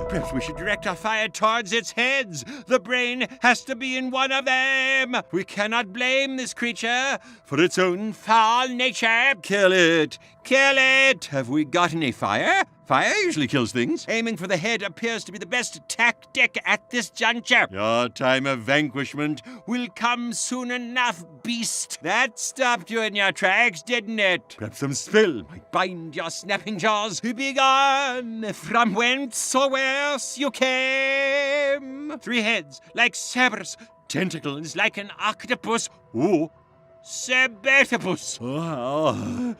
Perhaps we should direct our fire towards its heads. The brain has to be in one of them. We cannot blame this creature for its own foul nature. Kill it! Kill it! Have we got any fire? Fire usually kills things. Aiming for the head appears to be the best tactic at this juncture. Your time of vanquishment will come soon enough, beast. That stopped you in your tracks, didn't it? Perhaps some spell might bind your snapping jaws. Be gone from whence or whence you came. 3 heads like Cerberus, tentacles like an octopus. Ooh. Cerberus. Oh,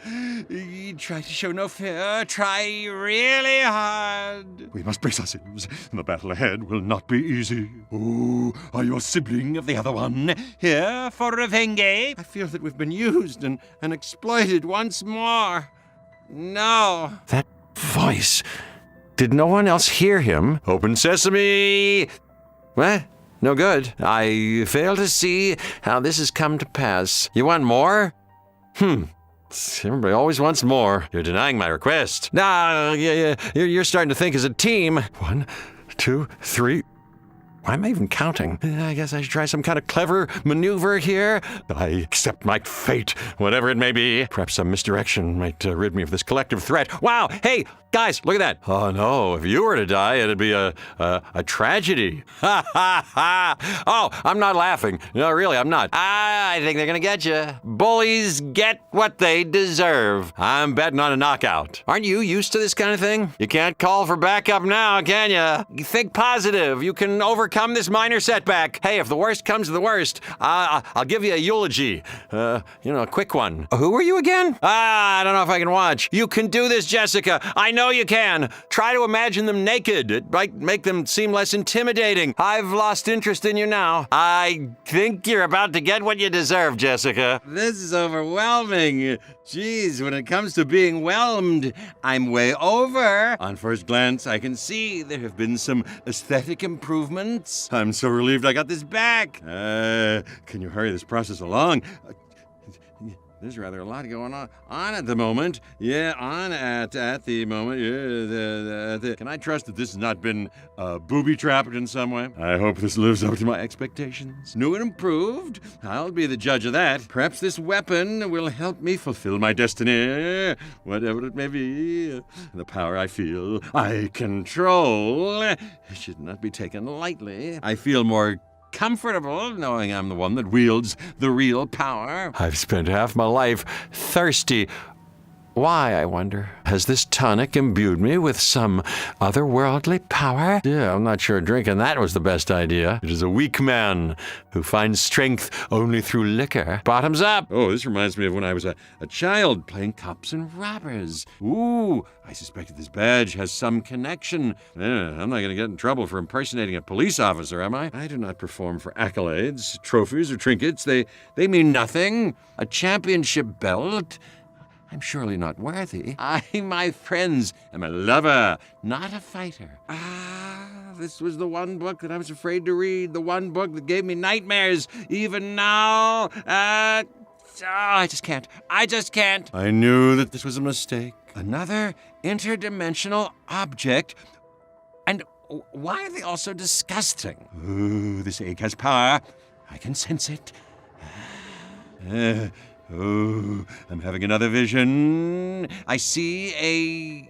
try to show no fear. Try really hard. We must brace ourselves. The battle ahead will not be easy. Oh, are you a sibling of the other one? Here for revenge? I feel that we've been used and exploited once more. No. That voice. Did no one else hear him? Open sesame! What? No good. I fail to see how this has come to pass. You want more? Everybody always wants more. You're denying my request. Nah, you're starting to think as a team. 1, 2, 3. Why am I even counting? I guess I should try some kind of clever maneuver here. I accept my fate, whatever it may be. Perhaps some misdirection might rid me of this collective threat. Wow! Hey, guys, look at that. Oh no, if you were to die, it'd be a tragedy. Ha ha ha! Oh, I'm not laughing. No, really, I'm not. I think they're gonna get you. Bullies get what they deserve. I'm betting on a knockout. Aren't you used to this kind of thing? You can't call for backup now, can you? Think positive. You can overcome this setback. Hey, if the worst comes to the worst, I'll give you a eulogy. A quick one. Who are you again? I don't know if I can watch. You can do this, Jessica. I know you can. Try to imagine them naked. It might make them seem less intimidating. I've lost interest in you now. I think you're about to get what you deserve, Jessica. This is overwhelming. Jeez, when it comes to being whelmed, I'm way over. On first glance, I can see there have been some aesthetic improvements. I'm so relieved I got this back. Can you hurry this process along? There's rather a lot going on at the moment. Yeah, on at the moment. Yeah, Can I trust that this has not been booby-trapped in some way? I hope this lives up to my expectations. New and improved. I'll be the judge of that. Perhaps this weapon will help me fulfill my destiny, whatever it may be. The power I feel, I control. It should not be taken lightly. I feel more comfortable knowing I'm the one that wields the real power. I've spent half my life thirsty. Why, I wonder? Has this tonic imbued me with some otherworldly power? Yeah, I'm not sure drinking that was the best idea. It is a weak man who finds strength only through liquor. Bottoms up! Oh, this reminds me of when I was a child playing cops and robbers. Ooh, I suspect this badge has some connection. I'm not going to get in trouble for impersonating a police officer, am I? I do not perform for accolades, trophies, or trinkets. They mean nothing. A championship belt? I'm surely not worthy. I, my friends, am a lover, not a fighter. This was the one book that I was afraid to read, the one book that gave me nightmares. Even now, I just can't. I knew that this was a mistake. Another interdimensional object. And why are they all so disgusting? Ooh, this egg has power. I can sense it. Oh, I'm having another vision. I see a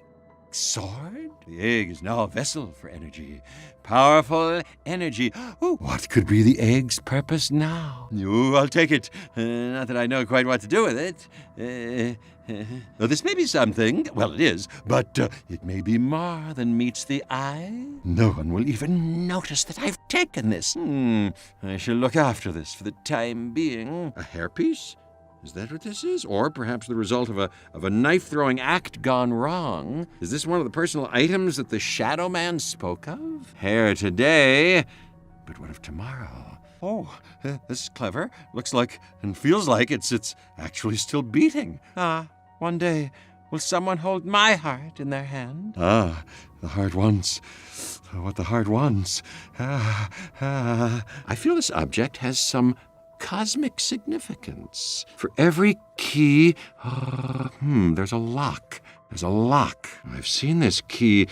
sword. The egg is now a vessel for energy. Powerful energy. Oh, what could be the egg's purpose now? Oh, I'll take it. Not that I know quite what to do with it. Well, this may be something. Well, it is. But it may be more than meets the eye. No one will even notice that I've taken this. I shall look after this for the time being. A hairpiece? Is that what this is? Or perhaps the result of a knife-throwing act gone wrong? Is this one of the personal items that the Shadow Man spoke of? Hair today, but what of tomorrow? Oh, this is clever. Looks like and feels like it's actually still beating. One day, will someone hold my heart in their hand? The heart wants what the heart wants. I feel this object has some cosmic significance. For every key, there's a lock. I've seen this key.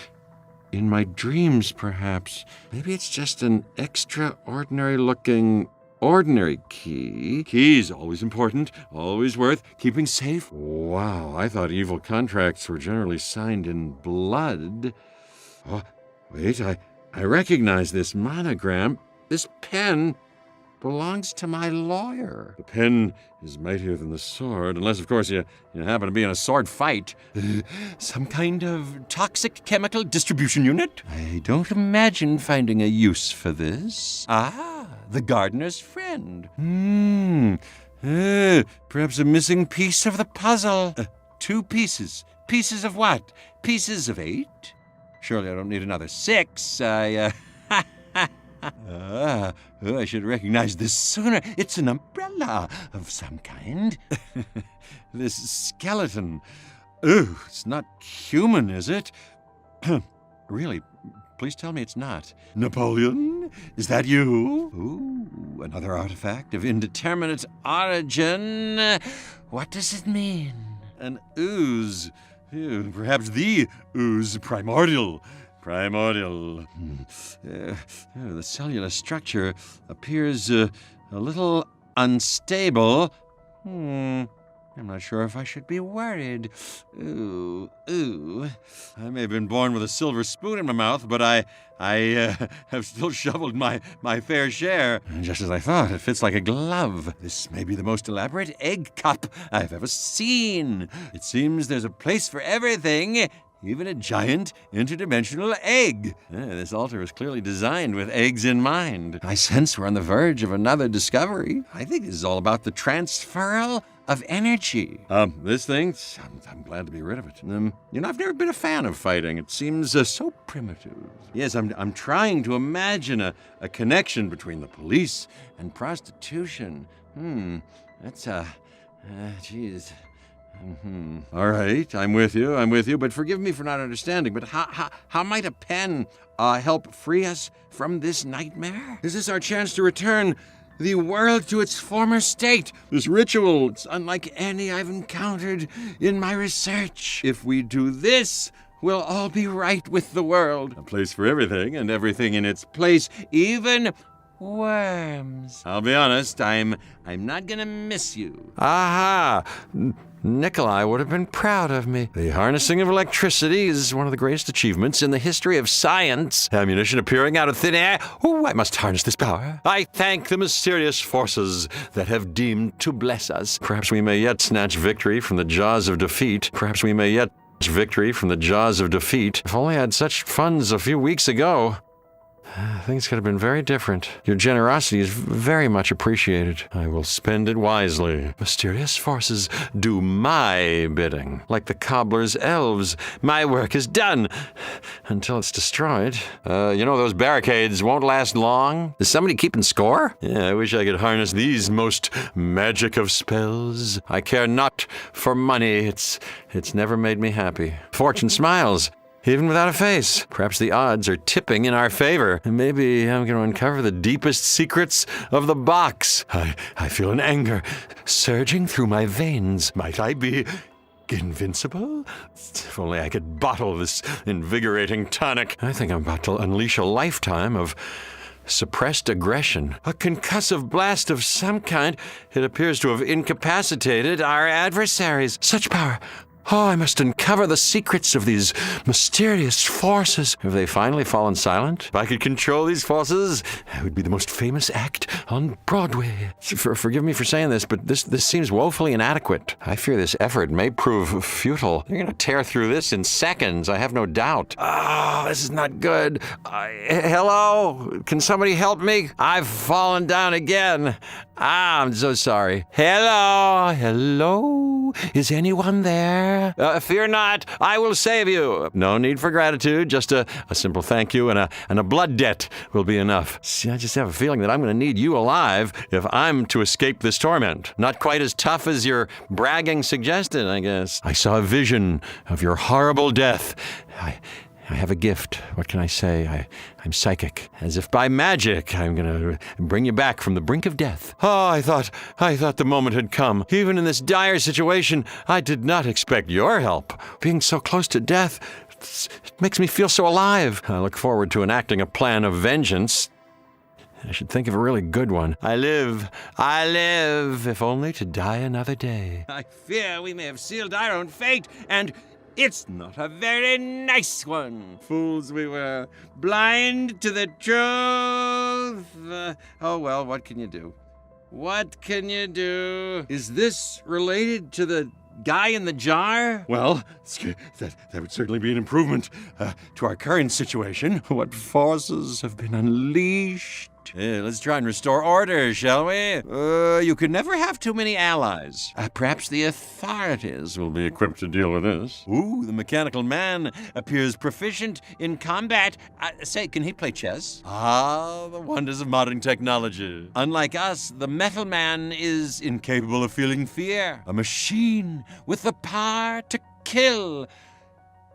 in my dreams, perhaps. Maybe it's just an extraordinary-looking ordinary key. Keys, always important, always worth keeping safe. Wow, I thought evil contracts were generally signed in blood. Oh, wait, I recognize this monogram. This pen belongs to my lawyer. The pen is mightier than the sword, unless, of course, you happen to be in a sword fight. Some kind of toxic chemical distribution unit? I don't imagine finding a use for this. Ah, the gardener's friend. Perhaps a missing piece of the puzzle. 2 pieces. Pieces of what? Pieces of 8? Surely I don't need another 6. I should recognize this sooner. It's an umbrella of some kind. This skeleton. Ooh, it's not human, is it? Really, please tell me it's not. Napoleon? Is that you? Ooh, another artifact of indeterminate origin. What does it mean? An ooze. Ew, perhaps the ooze primordial. The cellular structure appears a little unstable. I'm not sure if I should be worried. Ooh. I may have been born with a silver spoon in my mouth, but I have still shoveled my fair share. Just as I thought, it fits like a glove. This may be the most elaborate egg cup I've ever seen. It seems there's a place for everything. Even a giant interdimensional egg. This altar is clearly designed with eggs in mind. I sense we're on the verge of another discovery. I think this is all about the transferal of energy. This thing, I'm glad to be rid of it. I've never been a fan of fighting. It seems so primitive. Yes, I'm trying to imagine a connection between the police and prostitution. That's geez. All right, I'm with you, but forgive me for not understanding, but how might a pen help free us from this nightmare? Is this our chance to return the world to its former state? This ritual, it's unlike any I've encountered in my research. If we do this, we'll all be right with the world. A place for everything, and everything in its place, even worms. I'll be honest, I'm not gonna miss you. Aha! Nikolai would have been proud of me. The harnessing of electricity is one of the greatest achievements in the history of science. Ammunition appearing out of thin air. Oh, I must harness this power. I thank the mysterious forces that have deemed to bless us. Perhaps we may yet snatch victory from the jaws of defeat. If only I had such funds a few weeks ago. Things could have been very different. Your generosity is very much appreciated. I will spend it wisely. Mysterious forces do my bidding. Like the cobbler's elves, my work is done. Until it's destroyed. Those barricades won't last long. Is somebody keeping score? Yeah, I wish I could harness these most magic of spells. I care not for money. It's never made me happy. Fortune smiles. Even without a face. Perhaps the odds are tipping in our favor. And maybe I'm going to uncover the deepest secrets of the box. I feel an anger surging through my veins. Might I be invincible? If only I could bottle this invigorating tonic. I think I'm about to unleash a lifetime of suppressed aggression. A concussive blast of some kind. It appears to have incapacitated our adversaries. Such power. Oh, I must uncover the secrets of these mysterious forces. Have they finally fallen silent? If I could control these forces, it would be the most famous act on Broadway. Forgive me for saying this, but this seems woefully inadequate. I fear this effort may prove futile. They're going to tear through this in seconds, I have no doubt. Oh, this is not good. Hello? Can somebody help me? I've fallen down again. I'm so sorry. Hello? Is anyone there? Fear not, I will save you. No need for gratitude, just a simple thank you and a blood debt will be enough. See, I just have a feeling that I'm going to need you alive if I'm to escape this torment. Not quite as tough as your bragging suggested, I guess. I saw a vision of your horrible death. I have a gift. What can I say? I'm psychic. As if by magic, I'm gonna bring you back from the brink of death. Oh, I thought the moment had come. Even in this dire situation, I did not expect your help. Being so close to death, It makes me feel so alive. I look forward to enacting a plan of vengeance. I should think of a really good one. I live, if only to die another day. I fear we may have sealed our own fate, and it's not a very nice one. Fools we were, blind to the truth. Oh well, what can you do? What can you do? Is this related to the guy in the jar? Well, that would certainly be an improvement to our current situation. What forces have been unleashed? Let's try and restore order, shall we? You can never have too many allies. Perhaps the authorities will be equipped to deal with this. Ooh, the mechanical man appears proficient in combat. Say, can he play chess? Ah, the wonders of modern technology. Unlike us, the metal man is incapable of feeling fear. A machine with the power to kill.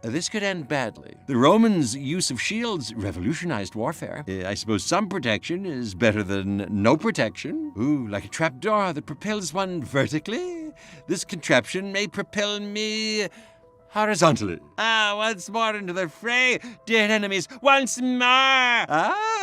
This could end badly. The Romans' use of shields revolutionized warfare. I suppose some protection is better than no protection. Ooh, like a trapdoor that propels one vertically. This contraption may propel me horizontally. Once more into the fray, dear enemies, once more!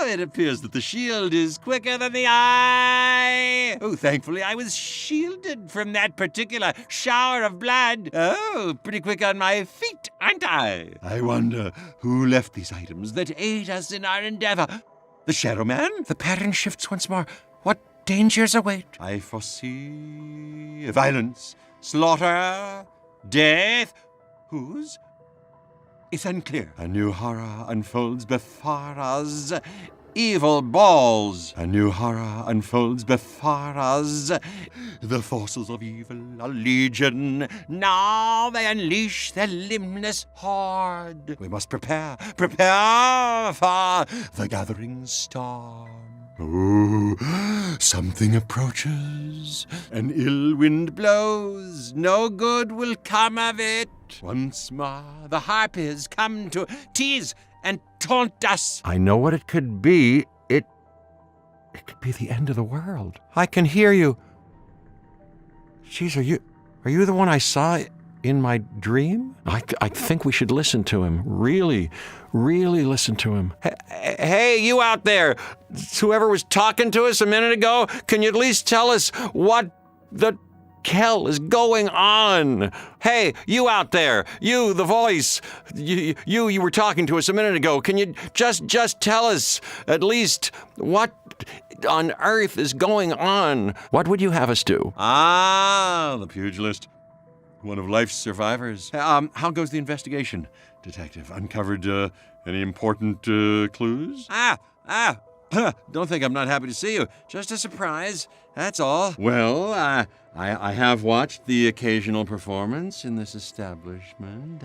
It appears that the shield is quicker than the eye! Oh, thankfully I was shielded from that particular shower of blood. Oh, pretty quick on my feet, aren't I? I wonder who left these items that aid us in our endeavor. The Shadow Man? The pattern shifts once more. What dangers await? I foresee violence, slaughter, death. Whose? It's unclear. A new horror unfolds before us. Evil balls. A new horror unfolds before us. The forces of evil are legion. Now they unleash their limbless horde. We must prepare for the gathering storm. Oh, something approaches. An ill wind blows. No good will come of it. Once more, the harpies come to tease and taunt us. I know what it could be. It could be the end of the world. I can hear you. Jeez, are you the one I saw in my dream? I think we should listen to him. Really listen to him. Hey, you out there, whoever was talking to us a minute ago, can you at least tell us what the hell is going on? Hey, you out there, you, the voice, you were talking to us a minute ago. Can you just tell us at least what on earth is going on? What would you have us do? The pugilist. One of life's survivors. How goes the investigation, Detective? Uncovered any important clues? Don't think I'm not happy to see you. Just a surprise, that's all. Well, I have watched the occasional performance in this establishment.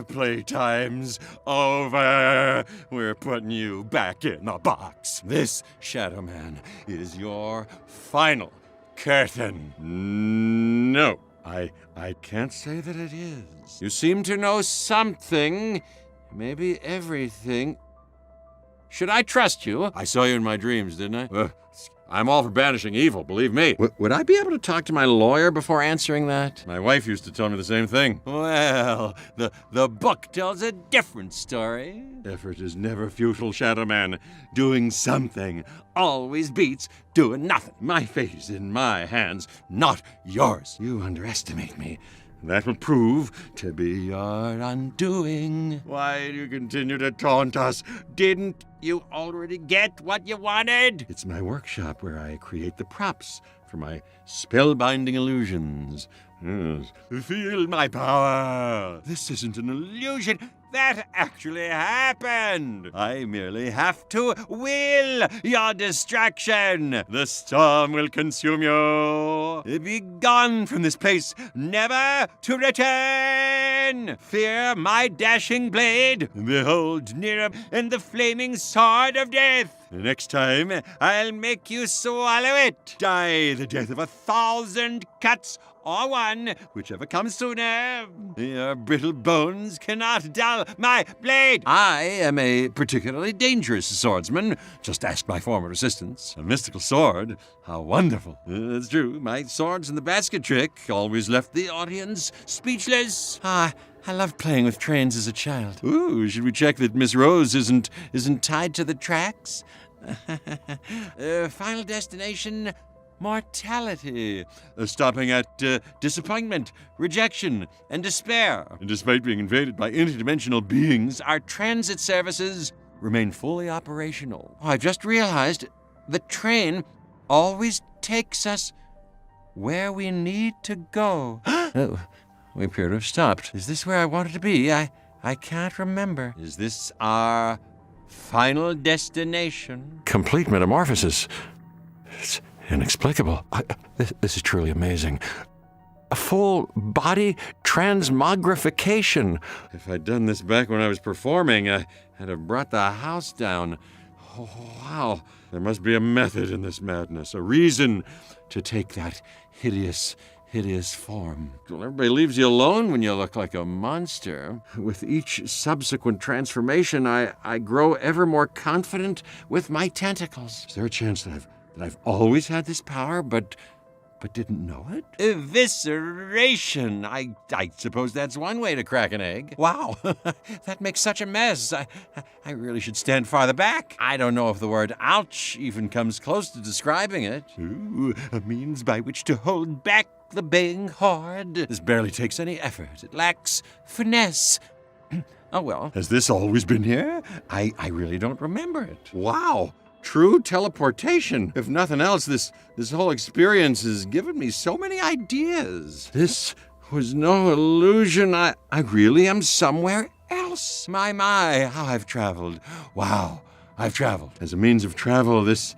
Playtime's over. We're putting you back in the box. This, Shadow Man, is your final curtain. No. I can't say that it is. You seem to know something, maybe everything. Should I trust you? I saw you in my dreams, didn't I? I'm all for banishing evil, believe me. Would I be able to talk to my lawyer before answering that? My wife used to tell me the same thing. Well, the book tells a different story. Effort is never futile, Shadow Man. Doing something always beats doing nothing. My fate is in my hands, not yours. You underestimate me. That will prove to be your undoing. Why do you continue to taunt us? Didn't you already get what you wanted? It's my workshop where I create the props for my spellbinding illusions. Yes. Feel my power. This isn't an illusion. That actually happened. I merely have to will your destruction. The storm will consume you. Be gone from this place, never to return. Fear my dashing blade. Behold Nero and the flaming sword of death. Next time, I'll make you swallow it. Die the death of 1,000 cuts or one, whichever comes sooner. Your brittle bones cannot dull my blade. I am a particularly dangerous swordsman. Just ask my former assistants. A mystical sword? How wonderful. That's true. My swords in the basket trick always left the audience speechless. I loved playing with trains as a child. Ooh, should we check that Miss Rose isn't tied to the tracks? Final destination, mortality. Stopping at disappointment, rejection, and despair. And despite being invaded by interdimensional beings, our transit services remain fully operational. Oh, I just realized the train always takes us where we need to go. Oh, we appear to have stopped. Is this where I wanted to be? I can't remember. Is this our final destination? Complete metamorphosis. It's inexplicable. This is truly amazing. A full body transmogrification. If I'd done this back when I was performing, I'd have brought the house down. Oh, wow. There must be a method in this madness, a reason to take that hideous form. Well, everybody leaves you alone when you look like a monster. With each subsequent transformation, I grow ever more confident with my tentacles. Is there a chance that I've always had this power, but didn't know it? Evisceration. I suppose that's one way to crack an egg. Wow, that makes such a mess. I really should stand farther back. I don't know if the word ouch even comes close to describing it. Ooh, a means by which to hold back the baying horde. This barely takes any effort. It lacks finesse. Oh well. Has this always been here? I really don't remember it. Wow. True teleportation. If nothing else, this whole experience has given me so many ideas. This was no illusion. I really am somewhere else. My, how I've traveled. Wow, I've traveled. As a means of travel, this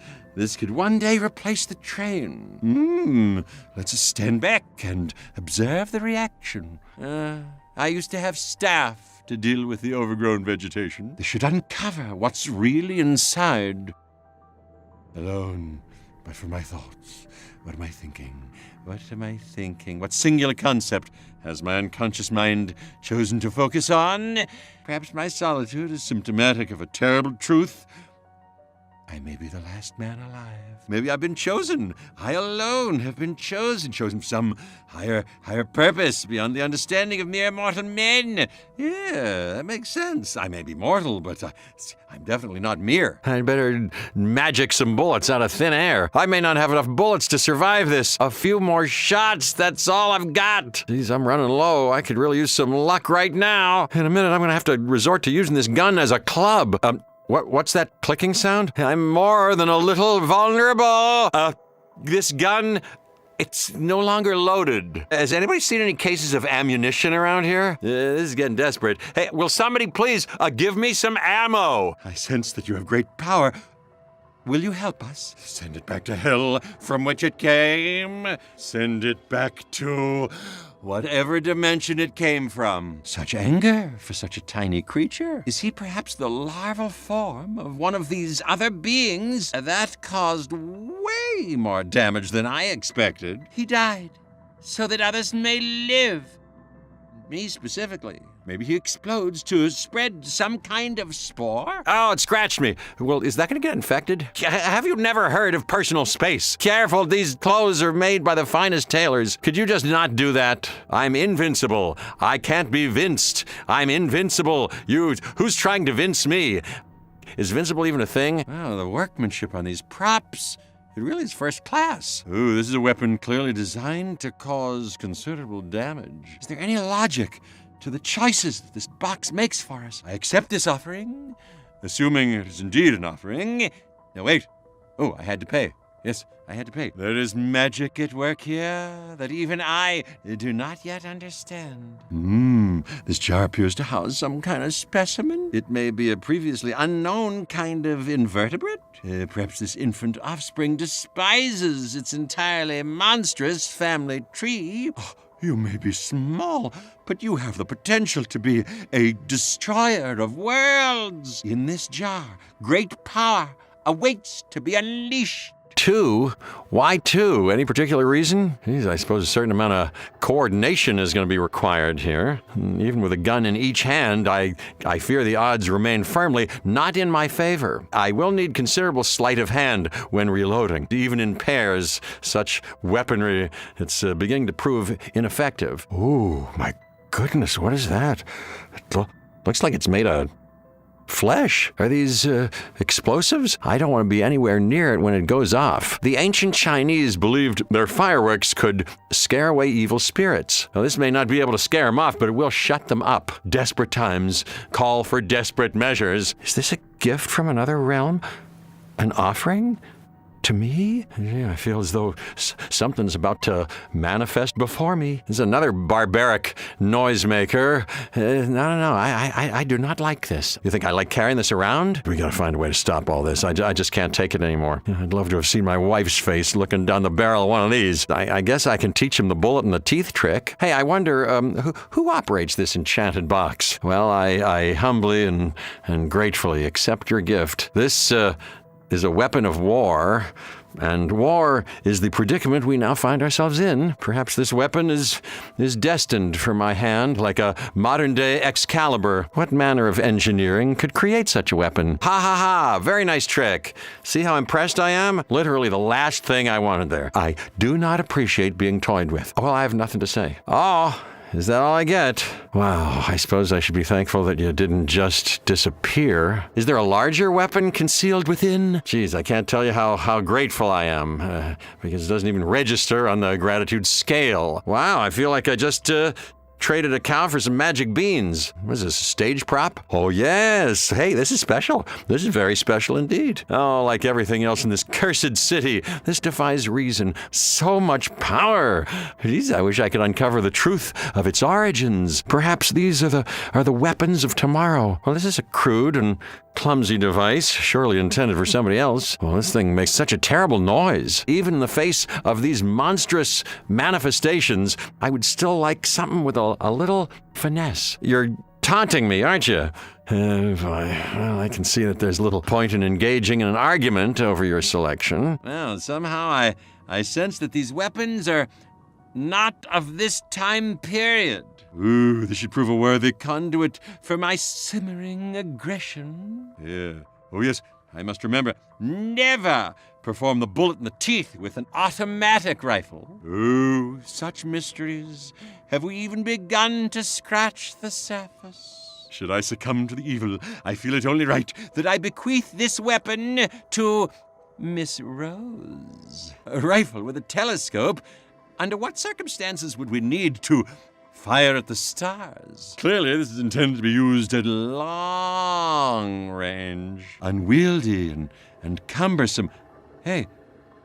could one day replace the train. Let's stand back and observe the reaction. I used to have staff to deal with the overgrown vegetation. They should uncover what's really inside. Alone, but for my thoughts. What am I thinking? What singular concept has my unconscious mind chosen to focus on? Perhaps my solitude is symptomatic of a terrible truth. I may be the last man alive. Maybe I've been chosen. I alone have been chosen for some higher purpose beyond the understanding of mere mortal men. Yeah, that makes sense. I may be mortal, but I'm definitely not mere. I'd better magic some bullets out of thin air. I may not have enough bullets to survive this. A few more shots, that's all I've got. Geez, I'm running low. I could really use some luck right now. In a minute, I'm gonna have to resort to using this gun as a club. What's that clicking sound? I'm more than a little vulnerable. This gun, it's no longer loaded. Has anybody seen any cases of ammunition around here? This is getting desperate. Hey, will somebody please give me some ammo? I sense that you have great power. Will you help us? Send it back to hell from which it came. Send it back to whatever dimension it came from. Such anger for such a tiny creature. Is he perhaps the larval form of one of these other beings that caused way more damage than I expected? He died so that others may live. Me specifically. Maybe he explodes to spread some kind of spore? Oh, it scratched me. Well, is that going to get infected? Have you never heard of personal space? Careful, these clothes are made by the finest tailors. Could you just not do that? I'm invincible. I can't be vinced. I'm invincible. Who's trying to vince me? Is vincible even a thing? Wow, the workmanship on these props. It really is first class. Ooh, this is a weapon clearly designed to cause considerable damage. Is there any logic to the choices that this box makes for us? I accept this offering, assuming it is indeed an offering. Now wait. Oh, I had to pay. Yes, I had to pay. There is magic at work here that even I do not yet understand. This jar appears to house some kind of specimen. It may be a previously unknown kind of invertebrate. Perhaps this infant offspring despises its entirely monstrous family tree. Oh, you may be small, but you have the potential to be a destroyer of worlds. In this jar, great power awaits to be unleashed. 2? Why 2? Any particular reason? Geez, I suppose a certain amount of coordination is going to be required here. Even with a gun in each hand, I fear the odds remain firmly not in my favor. I will need considerable sleight of hand when reloading. Even in pairs, such weaponry, it's beginning to prove ineffective. Ooh, my goodness, what is that? Looks like it's made of flesh. Are these explosives? I don't want to be anywhere near it when it goes off. The ancient Chinese believed their fireworks could scare away evil spirits. Now, this may not be able to scare them off, but it will shut them up. Desperate times call for desperate measures. Is this a gift from another realm? An offering? To me? Yeah, I feel as though something's about to manifest before me. There's another barbaric noisemaker. No. I do not like this. You think I like carrying this around? We gotta find a way to stop all this. I just can't take it anymore. I'd love to have seen my wife's face looking down the barrel of one of these. I guess I can teach him the bullet and the teeth trick. Hey, I wonder, who operates this enchanted box? Well, I humbly and gratefully accept your gift. This, is a weapon of war, and war is the predicament we now find ourselves in. Perhaps this weapon is destined for my hand, like a modern-day Excalibur. What manner of engineering could create such a weapon? Ha ha ha! Very nice trick. See how impressed I am? Literally the last thing I wanted there. I do not appreciate being toyed with. Well, I have nothing to say. Oh, is that all I get? Wow, I suppose I should be thankful that you didn't just disappear. Is there a larger weapon concealed within? Geez, I can't tell you how grateful I am, because it doesn't even register on the gratitude scale. Wow, I feel like I just traded a cow for some magic beans. What is this, a stage prop? Oh, yes. Hey, this is special. This is very special indeed. Oh, like everything else in this cursed city, this defies reason. So much power. Geez, I wish I could uncover the truth of its origins. Perhaps these are the weapons of tomorrow. Well, this is a crude and clumsy device, surely intended for somebody else. Well, this thing makes such a terrible noise. Even in the face of these monstrous manifestations, I would still like something with a little finesse. You're taunting me, aren't you? Well, I can see that there's little point in engaging in an argument over your selection. Well, somehow I sense that these weapons are not of this time period. Ooh, this should prove a worthy conduit for my simmering aggression. Yeah. Oh, yes, I must remember, never perform the bullet in the teeth with an automatic rifle. Oh, such mysteries. Have we even begun to scratch the surface? Should I succumb to the evil, I feel it only right that I bequeath this weapon to Miss Rose. A rifle with a telescope? Under what circumstances would we need to fire at the stars? Clearly, this is intended to be used at long range. Unwieldy and cumbersome. Hey,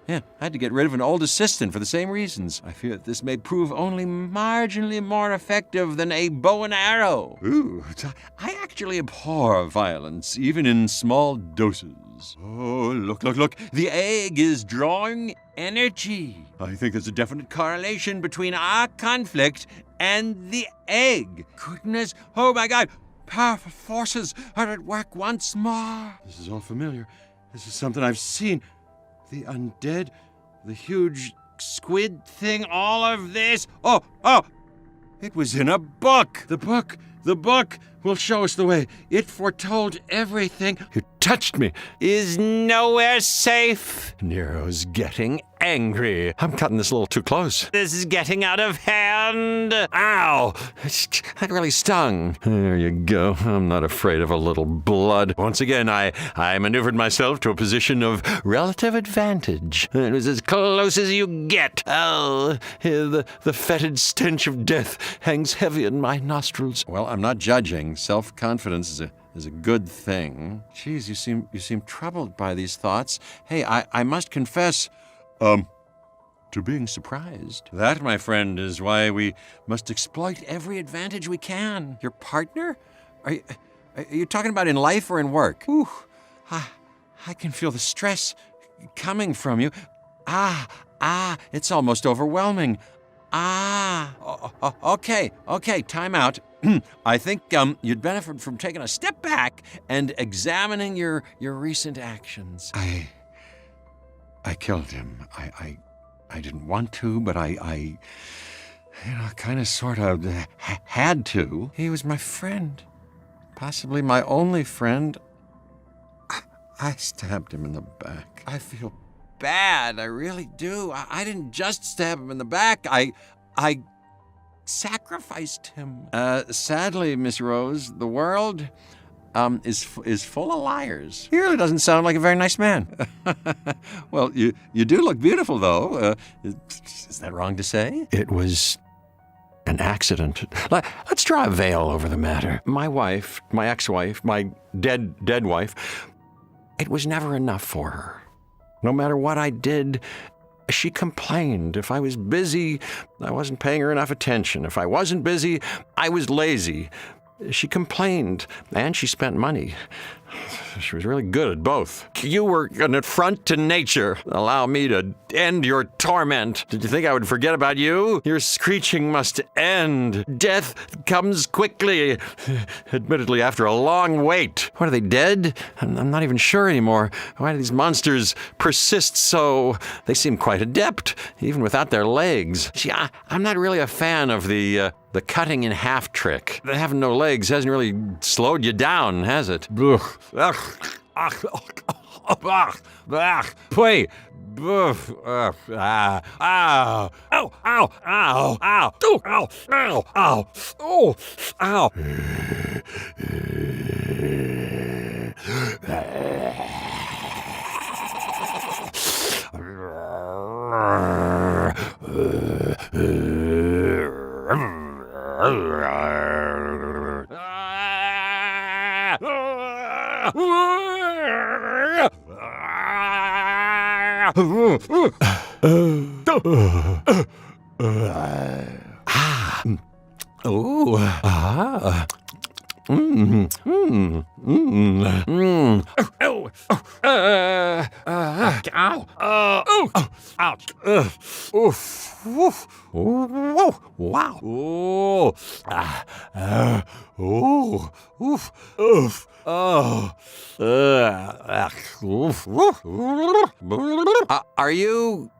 yeah, I had to get rid of an old assistant for the same reasons. I fear that this may prove only marginally more effective than a bow and arrow. Ooh, I actually abhor violence, even in small doses. Oh, look. The egg is drawing energy. I think there's a definite correlation between our conflict and the egg. Goodness, oh my God, powerful forces are at work once more. This is all familiar. This is something I've seen. The undead, the huge squid thing, all of this. Oh, it was in a book. The book will show us the way. It foretold everything. You touched me. Is nowhere safe. Nero's getting angry. I'm cutting this a little too close. This is getting out of hand. Ow! That really stung. There you go. I'm not afraid of a little blood. Once again, I maneuvered myself to a position of relative advantage. It was as close as you get. Oh, the fetid stench of death hangs heavy in my nostrils. Well, I'm not judging. Self-confidence is a good thing. Geez, you seem troubled by these thoughts. Hey, I must confess, to being surprised. That, my friend, is why we must exploit every advantage we can. Your partner? Are you talking about in life or in work? Ooh, I can feel the stress coming from you. It's almost overwhelming. Okay, time out. I think you'd benefit from taking a step back and examining your recent actions. I killed him. I didn't want to, but I kind of sort of had to. He was my friend. Possibly my only friend. I stabbed him in the back. I feel bad. I really do. I didn't just stab him in the back. I sacrificed him. Sadly, Miss Rose, the world is full of liars. He really doesn't sound like a very nice man. Well, you do look beautiful, though. Is that wrong to say? It was an accident. Let's draw a veil over the matter. My wife, my ex-wife, my dead wife, it was never enough for her. No matter what I did, she complained. If I was busy, I wasn't paying her enough attention. If I wasn't busy, I was lazy. She complained, and she spent money. She was really good at both. You were an affront to nature. Allow me to end your torment. Did you think I would forget about you? Your screeching must end. Death comes quickly. Admittedly, after a long wait. What, are they dead? I'm not even sure anymore. Why do these monsters persist so? They seem quite adept, even without their legs. See, I'm not really a fan of the cutting in half trick. Having no legs hasn't really slowed you down, has it? Play. Ow, ow, ow, ow, ow, ow, ow, ow, oh, ow. Wow. Are you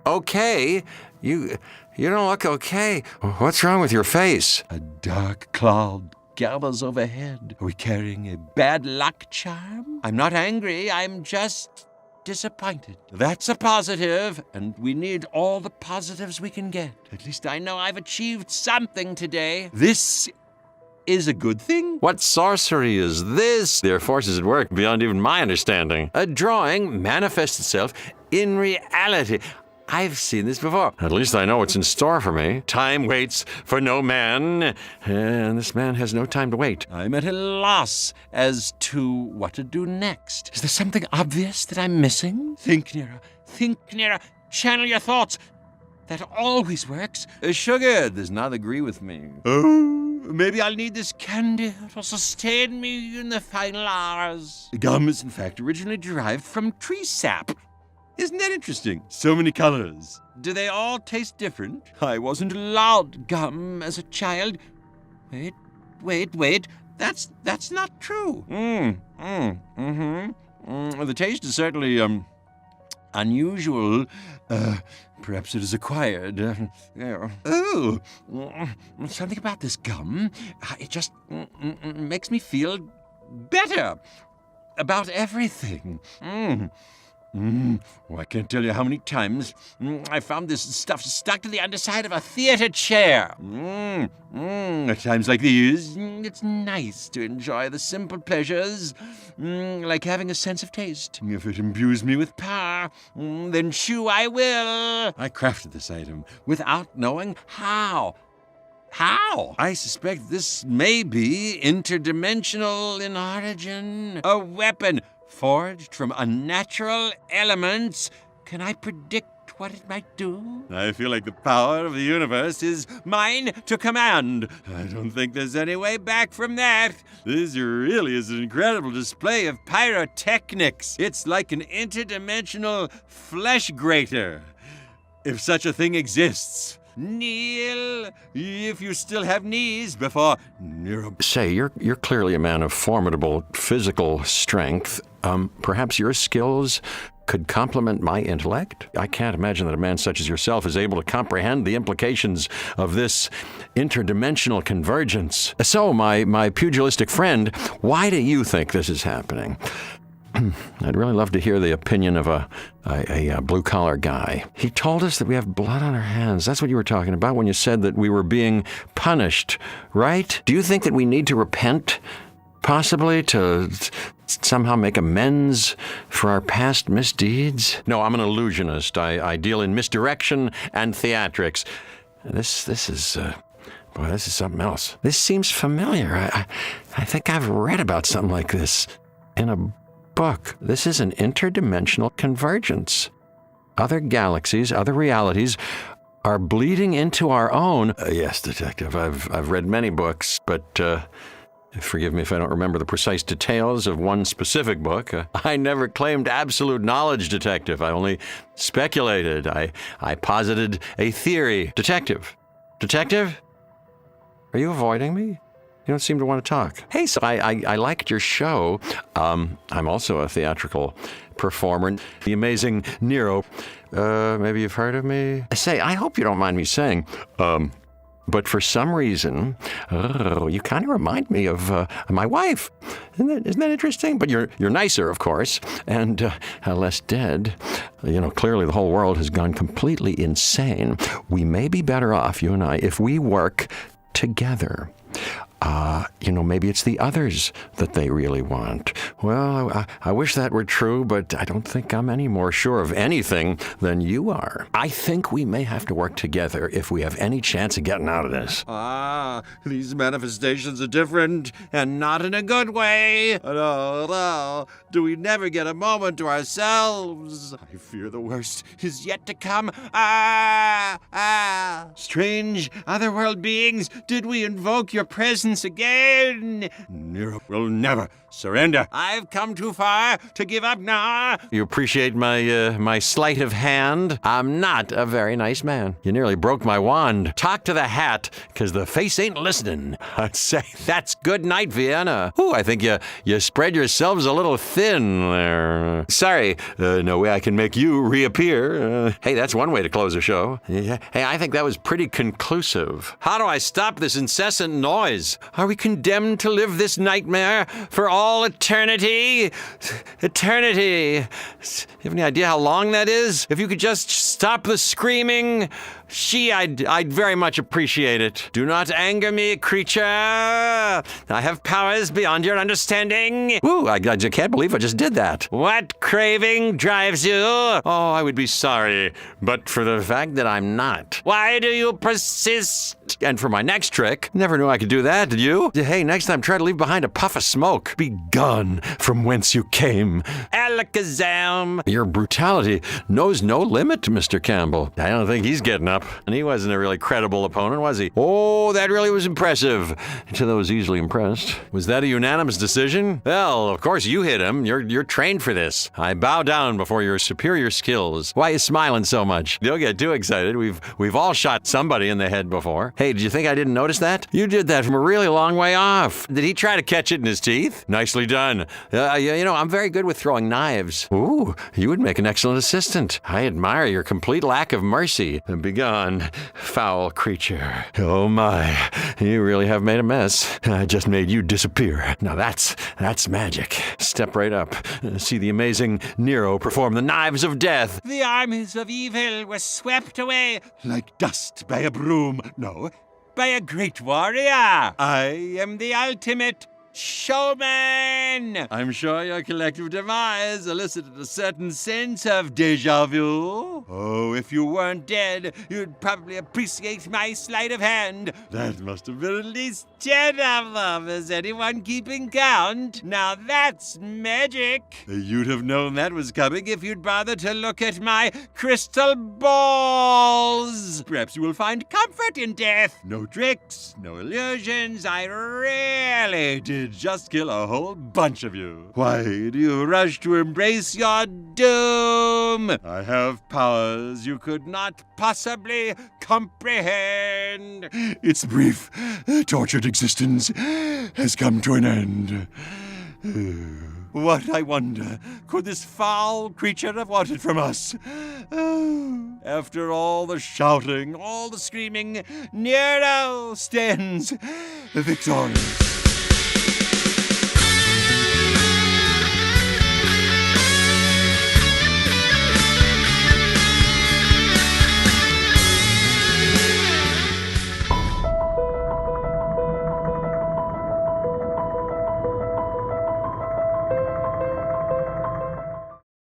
okay? You don't look okay. What's wrong with your face? A dark cloud gathers overhead. Are we carrying a bad luck charm? I'm not angry. I'm just disappointed. That's a positive, and we need all the positives we can get. At least I know I've achieved something today. This is a good thing. What sorcery is this? There are forces at work beyond even my understanding. A drawing manifests itself in reality. I've seen this before. At least I know what's in store for me. Time waits for no man, and this man has no time to wait. I'm at a loss as to what to do next. Is there something obvious that I'm missing? Think, Nero. Think, Nero. Channel your thoughts. That always works. Sugar does not agree with me. Oh, maybe I'll need this candy to sustain me in the final hours. Gum is in fact originally derived from tree sap. Isn't that interesting? So many colors. Do they all taste different? I wasn't allowed gum as a child. Wait. That's not true. The taste is certainly, unusual. Perhaps it is acquired. Oh, something about this gum. It just makes me feel better about everything. Oh, I can't tell you how many times I found this stuff stuck to the underside of a theater chair. At times like these, it's nice to enjoy the simple pleasures, like having a sense of taste. If it imbues me with power, then chew I will. I crafted this item without knowing how. How? I suspect this may be interdimensional in origin. A weapon forged from unnatural elements. Can I predict what it might do? I feel like the power of the universe is mine to command. I don't think there's any way back from that. This really is an incredible display of pyrotechnics. It's like an interdimensional flesh grater, if such a thing exists. Kneel, if you still have knees, before Nero. Say, you're clearly a man of formidable physical strength. Perhaps your skills could complement my intellect? I can't imagine that a man such as yourself is able to comprehend the implications of this interdimensional convergence. So, my pugilistic friend, why do you think this is happening? I'd really love to hear the opinion of a blue-collar guy. He told us that we have blood on our hands. That's what you were talking about when you said that we were being punished, right? Do you think that we need to repent, possibly, to somehow make amends for our past misdeeds? No, I'm an illusionist. I deal in misdirection and theatrics. This is... Boy, this is something else. This seems familiar. I think I've read about something like this in a book. This is an interdimensional convergence. Other galaxies, other realities are bleeding into our own. Yes, Detective, I've read many books, but forgive me if I don't remember the precise details of one specific book. I never claimed absolute knowledge, Detective. I only speculated. I posited a theory. Detective? Are you avoiding me? You don't seem to want to talk. Hey, so I liked your show. I'm also a theatrical performer. The amazing Nero. Maybe you've heard of me? I hope you don't mind me saying, but for some reason, you kind of remind me of my wife. Isn't that interesting? But you're nicer, of course, and less dead. Clearly the whole world has gone completely insane. We may be better off, you and I, if we work together. Maybe it's the others that they really want. Well, I wish that were true, but I don't think I'm any more sure of anything than you are. I think we may have to work together if we have any chance of getting out of this. These manifestations are different, and not in a good way. No. Do we never get a moment to ourselves? I fear the worst is yet to come. Strange otherworld beings, did we invoke your presence again? Nero will never surrender. I've come too far to give up now. You appreciate my sleight of hand? I'm not a very nice man. You nearly broke my wand. Talk to the hat, because the face ain't listening. I'd say that's good night, Vienna. Ooh, I think you spread yourselves a little thin there. Sorry, no way I can make you reappear. Hey, that's one way to close a show. Yeah. Hey, I think that was pretty conclusive. How do I stop this incessant noise? Are we condemned to live this nightmare for all eternity? Eternity. You have any idea how long that is? If you could just stop the screaming, I'd very much appreciate it. Do not anger me, creature. I have powers beyond your understanding. Ooh, I can't believe I just did that. What craving drives you? Oh, I would be sorry, but for the fact that I'm not. Why do you persist? And for my next trick, never knew I could do that, did you? Hey, next time try to leave behind a puff of smoke. Be gone from whence you came. Alakazam. Your brutality knows no limit, Mr. Campbell. I don't think he's getting up. And he wasn't a really credible opponent, was he? Oh, that really was impressive. To those easily impressed. Was that a unanimous decision? Well, of course you hit him. You're trained for this. I bow down before your superior skills. Why are you smiling so much? Don't get too excited. We've all shot somebody in the head before. Hey, did you think I didn't notice that? You did that from a really long way off. Did he try to catch it in his teeth? Nicely done. I'm very good with throwing knives. Ooh, you would make an excellent assistant. I admire your complete lack of mercy. Begone, foul creature. Oh my, you really have made a mess. I just made you disappear. Now that's magic. Step right up. See the amazing Nero perform the knives of death. The armies of evil were swept away like dust by a broom. No, by a great warrior. I am the ultimate showman! I'm sure your collective demise elicited a certain sense of déjà vu. Oh, if you weren't dead, you'd probably appreciate my sleight of hand. That must have been at least 10 of them. Is anyone keeping count? Now that's magic. You'd have known that was coming if you'd bother to look at my crystal balls. Perhaps you will find comfort in death. No tricks, no illusions. I really did just kill a whole bunch of you. Why do you rush to embrace your doom? I have powers you could not possibly comprehend. Its brief, tortured existence has come to an end. What, I wonder, could this foul creature have wanted from us? After all the shouting, all the screaming, Nero stands victorious.